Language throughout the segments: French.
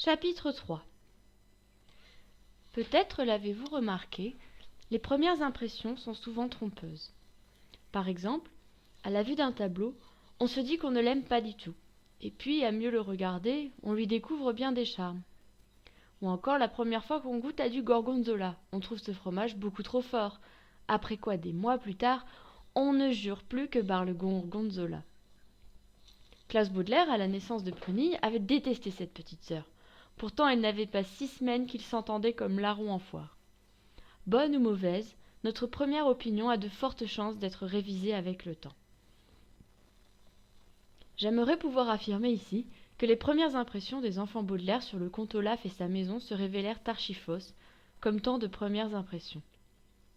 Chapitre 3. Peut-être l'avez-vous remarqué, les premières impressions sont souvent trompeuses. Par exemple, à la vue d'un tableau, on se dit qu'on ne l'aime pas du tout, et puis à mieux le regarder, on lui découvre bien des charmes. Ou encore la première fois qu'on goûte à du gorgonzola, on trouve ce fromage beaucoup trop fort, après quoi des mois plus tard, on ne jure plus que par le gorgonzola. Klaus Baudelaire, à la naissance de Prunille, avait détesté cette petite sœur. Pourtant, elle n'avait pas 6 semaines qu'ils s'entendaient comme larrons en foire. Bonne ou mauvaise, notre première opinion a de fortes chances d'être révisée avec le temps. J'aimerais pouvoir affirmer ici que les premières impressions des enfants Baudelaire sur le comte Olaf et sa maison se révélèrent archi-fausses, comme tant de premières impressions.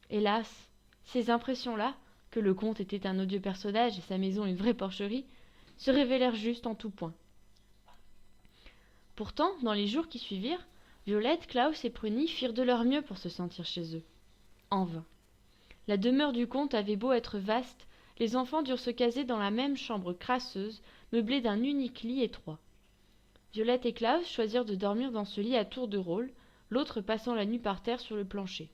Hélas, ces impressions-là, que le comte était un odieux personnage et sa maison une vraie porcherie, se révélèrent justes en tout point. Pourtant, dans les jours qui suivirent, Violette, Klaus et Prunille firent de leur mieux pour se sentir chez eux. En vain. La demeure du comte avait beau être vaste, les enfants durent se caser dans la même chambre crasseuse, meublée d'un unique lit étroit. Violette et Klaus choisirent de dormir dans ce lit à tour de rôle, l'autre passant la nuit par terre sur le plancher.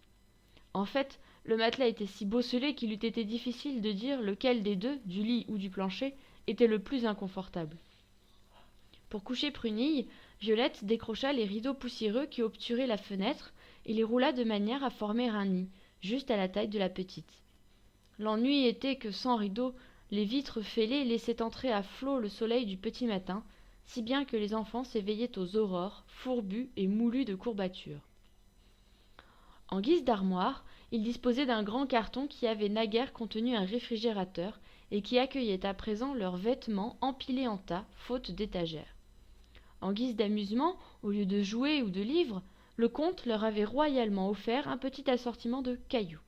En fait, le matelas était si bosselé qu'il eût été difficile de dire lequel des deux, du lit ou du plancher, était le plus inconfortable. Pour coucher Prunille, Violette décrocha les rideaux poussiéreux qui obturaient la fenêtre et les roula de manière à former un nid, juste à la taille de la petite. L'ennui était que sans rideaux, les vitres fêlées laissaient entrer à flot le soleil du petit matin, si bien que les enfants s'éveillaient aux aurores, fourbus et moulus de courbatures. En guise d'armoire, ils disposaient d'un grand carton qui avait naguère contenu un réfrigérateur et qui accueillait à présent leurs vêtements empilés en tas, faute d'étagères. En guise d'amusement, au lieu de jouets ou de livres, le comte leur avait royalement offert un petit assortiment de cailloux.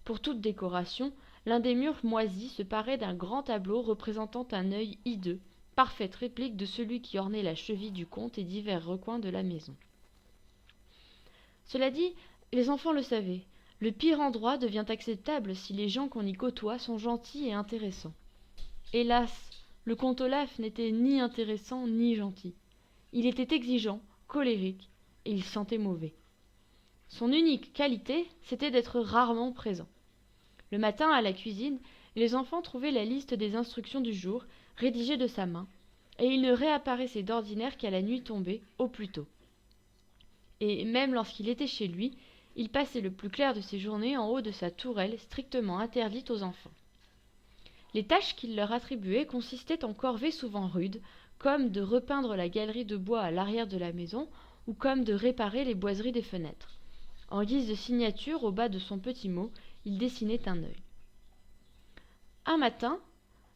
Pour toute décoration, l'un des murs moisis se parait d'un grand tableau représentant un œil hideux, parfaite réplique de celui qui ornait la cheville du comte et divers recoins de la maison. Cela dit, les enfants le savaient, le pire endroit devient acceptable si les gens qu'on y côtoie sont gentils et intéressants. Hélas, le comte Olaf n'était ni intéressant ni gentil. Il était exigeant, colérique, et il sentait mauvais. Son unique qualité, c'était d'être rarement présent. Le matin, à la cuisine, les enfants trouvaient la liste des instructions du jour, rédigée de sa main, et il ne réapparaissait d'ordinaire qu'à la nuit tombée, au plus tôt. Et même lorsqu'il était chez lui, il passait le plus clair de ses journées en haut de sa tourelle strictement interdite aux enfants. Les tâches qu'il leur attribuait consistaient en corvées souvent rudes, comme de repeindre la galerie de bois à l'arrière de la maison, ou comme de réparer les boiseries des fenêtres. En guise de signature, au bas de son petit mot, il dessinait un œil. Un matin,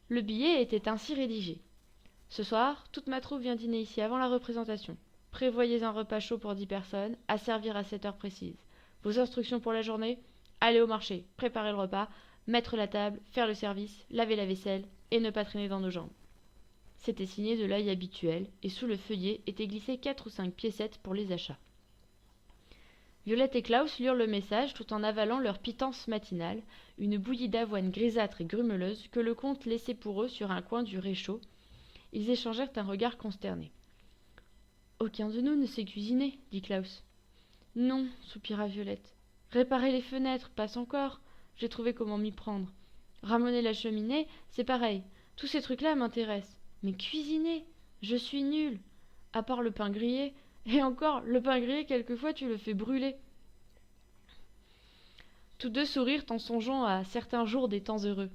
le billet était ainsi rédigé. Ce soir, toute ma troupe vient dîner ici avant la représentation. Prévoyez un repas chaud pour 10 personnes, à servir à 7 heures précises. Vos instructions pour la journée: aller au marché, préparer le repas, mettre la table, faire le service, laver la vaisselle et ne pas traîner dans nos jambes. C'était signé de l'œil habituel, et sous le feuillet étaient glissées 4 ou 5 piécettes pour les achats. Violette et Klaus lurent le message tout en avalant leur pitance matinale, une bouillie d'avoine grisâtre et grumeleuse que le comte laissait pour eux sur un coin du réchaud. Ils échangèrent un regard consterné. « Aucun de nous ne sait cuisiner, dit Klaus. « Non, soupira Violette. Réparer les fenêtres passe encore. J'ai trouvé comment m'y prendre. Ramener la cheminée, c'est pareil. Tous ces trucs-là m'intéressent. Mais cuisiner, je suis nulle. À part le pain grillé, et encore, le pain grillé, quelquefois, tu le fais brûler. » Tous deux sourirent en songeant à certains jours des temps heureux.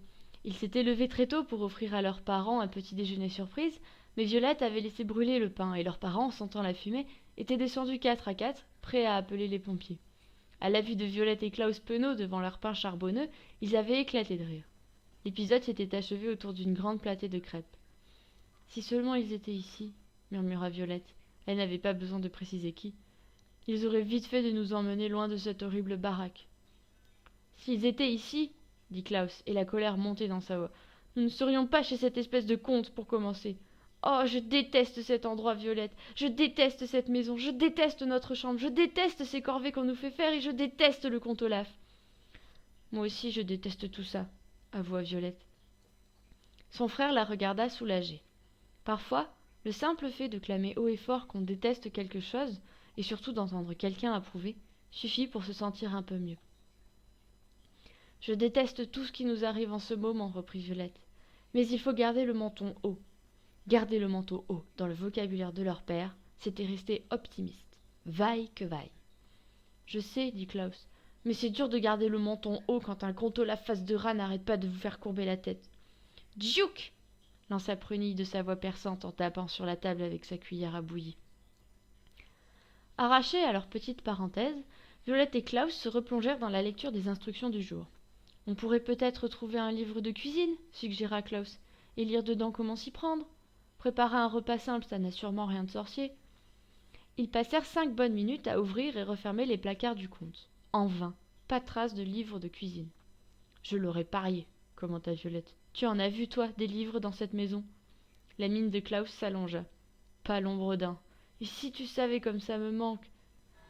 Ils s'étaient levés très tôt pour offrir à leurs parents un petit déjeuner surprise, mais Violette avait laissé brûler le pain, et leurs parents, sentant la fumée, étaient descendus 4 à 4, prêts à appeler les pompiers. À la vue de Violette et Klaus penauds devant leur pain charbonneux, ils avaient éclaté de rire. L'épisode s'était achevé autour d'une grande platée de crêpes. « Si seulement ils étaient ici, » murmura Violette. Elle n'avait pas besoin de préciser qui. « Ils auraient vite fait de nous emmener loin de cette horrible baraque. »« S'ils étaient ici, » dit Klaus, et la colère montait dans sa voix, « nous ne serions pas chez cette espèce de comte pour commencer. Oh, je déteste cet endroit, Violette. Je déteste cette maison. Je déteste notre chambre. Je déteste ces corvées qu'on nous fait faire et je déteste le comte Olaf. »« Moi aussi, je déteste tout ça, » avoua Violette. Son frère la regarda soulagé. Parfois, Le simple fait de clamer haut et fort qu'on déteste quelque chose, et surtout d'entendre quelqu'un approuver, suffit pour se sentir un peu mieux. « Je déteste tout ce qui nous arrive en ce moment, reprit Violette. Mais il faut garder le menton haut. » Garder le menton haut, dans le vocabulaire de leur père, c'était rester optimiste. Vaille que vaille. « Je sais, dit Klaus, mais c'est dur de garder le menton haut quand un conte la face de rat n'arrête pas de vous faire courber la tête. »« Djouk !» lança Prunille de sa voix perçante en tapant sur la table avec sa cuillère à bouillie. Arrachés à leur petite parenthèse, Violette et Klaus se replongèrent dans la lecture des instructions du jour. « On pourrait peut-être trouver un livre de cuisine, suggéra Klaus, et lire dedans comment s'y prendre. Préparer un repas simple, ça n'a sûrement rien de sorcier. » Ils passèrent 5 bonnes minutes à ouvrir et refermer les placards du conte. En vain, pas trace de livre de cuisine. « Je l'aurais parié, commenta Violette. Tu en as vu, toi, des livres dans cette maison ? » La mine de Klaus s'allongea. « Pas l'ombre d'un. Et si tu savais comme ça me manque ?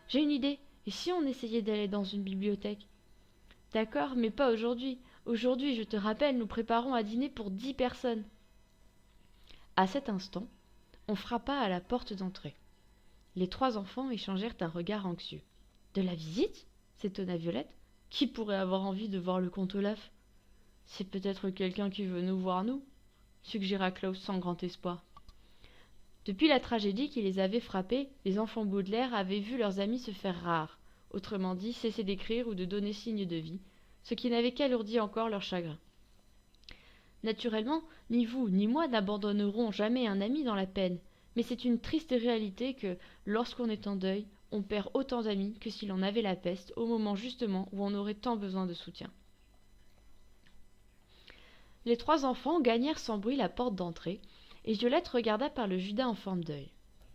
J'ai une idée. Et si on essayait d'aller dans une bibliothèque ? D'accord, mais pas aujourd'hui. Aujourd'hui, je te rappelle, nous préparons à dîner pour 10 personnes. À cet instant, on frappa à la porte d'entrée. Les 3 enfants échangèrent un regard anxieux. « De la visite ?» s'étonna Violette. « Qui pourrait avoir envie de voir le comte Olaf ? » « C'est peut-être quelqu'un qui veut nous voir, nous ?» suggéra Klaus sans grand espoir. Depuis la tragédie qui les avait frappés, les enfants Baudelaire avaient vu leurs amis se faire rares, autrement dit cesser d'écrire ou de donner signe de vie, ce qui n'avait qu'alourdi encore leur chagrin. Naturellement, ni vous ni moi n'abandonnerons jamais un ami dans la peine, mais c'est une triste réalité que, lorsqu'on est en deuil, on perd autant d'amis que si l'on avait la peste au moment justement où on aurait tant besoin de soutien. Les 3 enfants gagnèrent sans bruit la porte d'entrée, et Violette regarda par le judas en forme d'œil.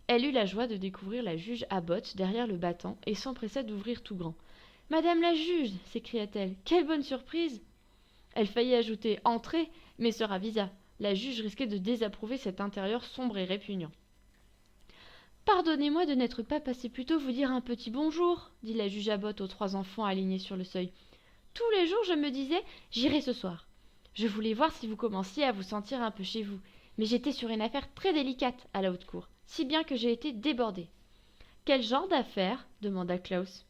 Elle eut la joie de découvrir la juge Abbott derrière le battant et s'empressa d'ouvrir tout grand. « Madame la juge !» s'écria-t-elle. « Quelle bonne surprise !» Elle faillit ajouter « Entrez !» mais se ravisa. La juge risquait de désapprouver cet intérieur sombre et répugnant. « Pardonnez-moi de n'être pas passée plus tôt vous dire un petit bonjour, dit la juge Abbott aux 3 enfants alignés sur le seuil. Tous les jours, je me disais « J'irai ce soir ». Je voulais voir si vous commenciez à vous sentir un peu chez vous, mais j'étais sur une affaire très délicate à la haute cour, si bien que j'ai été débordée. « Quel genre d'affaire ?» demanda Klaus.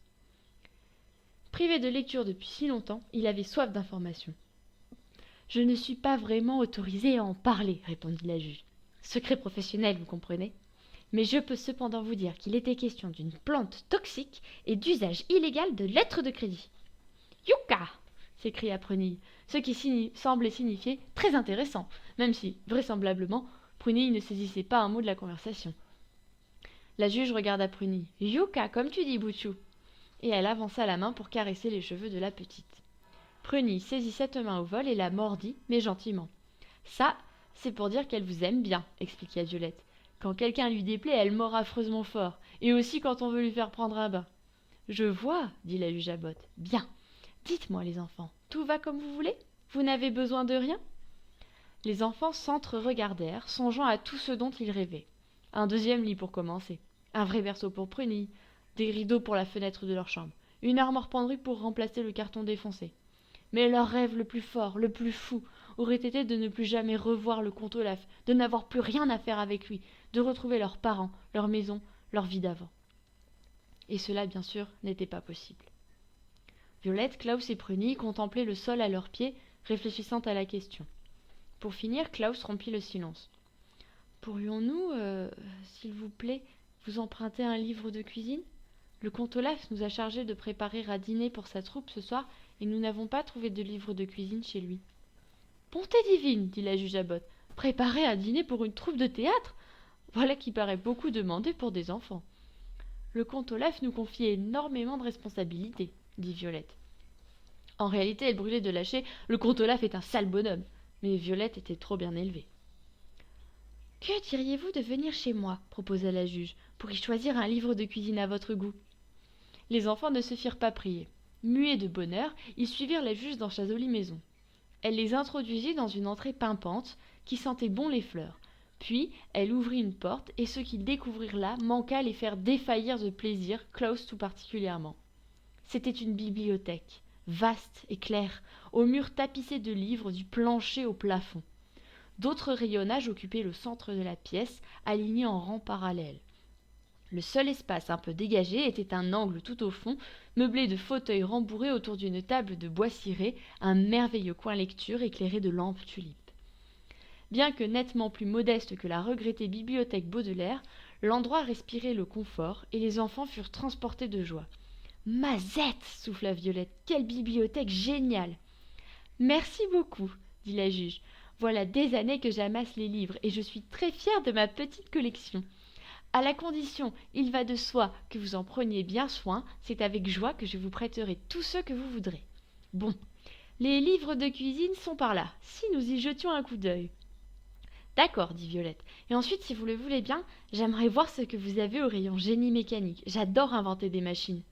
Privé de lecture depuis si longtemps, il avait soif d'informations. « Je ne suis pas vraiment autorisée à en parler, répondit la juge. Secret professionnel, vous comprenez ? Mais je peux cependant vous dire qu'il était question d'une plante toxique et d'usage illégal de lettres de crédit. « Youka !» s'écria Prunille, ce qui semblait signifier « très intéressant », même si, vraisemblablement, Prunille ne saisissait pas un mot de la conversation. La juge regarda Prunille. « Youka, comme tu dis, Boutchou !» Et elle avança la main pour caresser les cheveux de la petite. Prunille saisit cette main au vol et la mordit, mais gentiment. « Ça, c'est pour dire qu'elle vous aime bien, » expliqua Violette. « Quand quelqu'un lui déplaît, elle mord affreusement fort, et aussi quand on veut lui faire prendre un bain. »« Je vois, » dit la juge Abbott. « Bien. Dites-moi, les enfants, tout va comme vous voulez ? Vous n'avez besoin de rien ?» Les enfants s'entre-regardèrent, songeant à tout ce dont ils rêvaient. Un 2e lit pour commencer, un vrai berceau pour Prunille, des rideaux pour la fenêtre de leur chambre, une armoire penderie pour remplacer le carton défoncé. Mais leur rêve le plus fort, le plus fou, aurait été de ne plus jamais revoir le comte Olaf, de n'avoir plus rien à faire avec lui, de retrouver leurs parents, leur maison, leur vie d'avant. Et cela, bien sûr, n'était pas possible. Violette, Klaus et Prunille contemplaient le sol à leurs pieds, réfléchissant à la question. Pour finir, Klaus rompit le silence. « Pourrions-nous, s'il vous plaît, vous emprunter un livre de cuisine ? Le comte Olaf nous a chargés de préparer à dîner pour sa troupe ce soir, et nous n'avons pas trouvé de livre de cuisine chez lui. »« Bonté divine !» dit la juge Abbott. « Préparer à dîner pour une troupe de théâtre ? Voilà qui paraît beaucoup demandé pour des enfants. »« Le comte Olaf nous confie énormément de responsabilités, » dit Violette. En réalité, elle brûlait de lâcher « Le comte Olaf est un sale bonhomme », mais Violette était trop bien élevée. « Que diriez-vous de venir chez moi ?» proposa la juge, « pour y choisir un livre de cuisine à votre goût ?» Les enfants ne se firent pas prier. Muets de bonheur, ils suivirent la juge dans sa jolie maison. Elle les introduisit dans une entrée pimpante qui sentait bon les fleurs. Puis, elle ouvrit une porte, et ce qu'ils découvrirent là manqua les faire défaillir de plaisir, Klaus tout particulièrement. C'était une bibliothèque, vaste et claire, aux murs tapissés de livres du plancher au plafond. D'autres rayonnages occupaient le centre de la pièce, alignés en rangs parallèles. Le seul espace un peu dégagé était un angle tout au fond, meublé de fauteuils rembourrés autour d'une table de bois ciré, un merveilleux coin lecture éclairé de lampes tulipes. Bien que nettement plus modeste que la regrettée bibliothèque Baudelaire, l'endroit respirait le confort et les enfants furent transportés de joie. « Mazette !» souffla Violette. « Quelle bibliothèque géniale !»« Merci beaucoup, » dit la juge. « Voilà des années que j'amasse les livres et je suis très fière de ma petite collection. À la condition, il va de soi, que vous en preniez bien soin, c'est avec joie que je vous prêterai tous ceux que vous voudrez. Bon, les livres de cuisine sont par là, si nous y jetions un coup d'œil. » D'accord, dit Violette. Et ensuite, si vous le voulez bien, j'aimerais voir ce que vous avez au rayon génie mécanique. J'adore inventer des machines.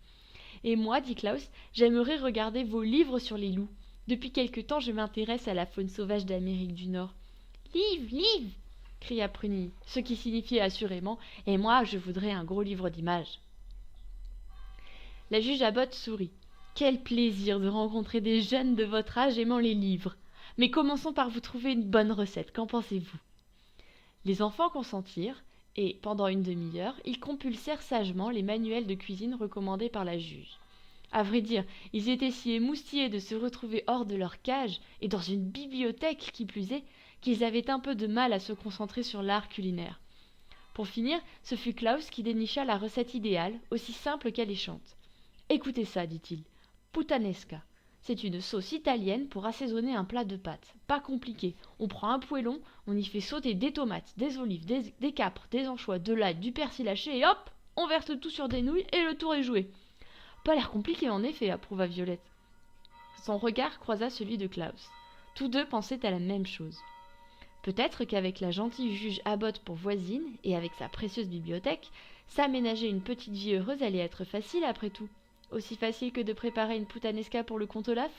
Et moi, dit Klaus, j'aimerais regarder vos livres sur les loups. Depuis quelque temps, je m'intéresse à la faune sauvage d'Amérique du Nord. Livre, livre cria Prunille, ce qui signifiait assurément « Et moi, je voudrais un gros livre d'images. » La juge Abbott sourit. « Quel plaisir de rencontrer des jeunes de votre âge aimant les livres. Mais commençons par vous trouver une bonne recette. Qu'en pensez-vous » Les enfants consentirent, et, pendant une demi-heure, ils compulsèrent sagement les manuels de cuisine recommandés par la juge. À vrai dire, ils étaient si émoustillés de se retrouver hors de leur cage, et dans une bibliothèque qui plus est, qu'ils avaient un peu de mal à se concentrer sur l'art culinaire. Pour finir, ce fut Klaus qui dénicha la recette idéale, aussi simple qu'alléchante. « Écoutez ça, dit-il. Puttanesca. C'est une sauce italienne pour assaisonner un plat de pâtes. Pas compliqué. On prend un poêlon, on y fait sauter des tomates, des olives, des capres, des anchois, de l'ail, du persil haché et hop, on verse tout sur des nouilles et le tour est joué. Pas l'air compliqué en effet, approuva Violette. Son regard croisa celui de Klaus. Tous deux pensaient à la même chose. Peut-être qu'avec la gentille juge Abbott pour voisine, et avec sa précieuse bibliothèque, s'aménager une petite vie heureuse allait être facile après tout. Aussi facile que de préparer une puttanesca pour le comte Olaf.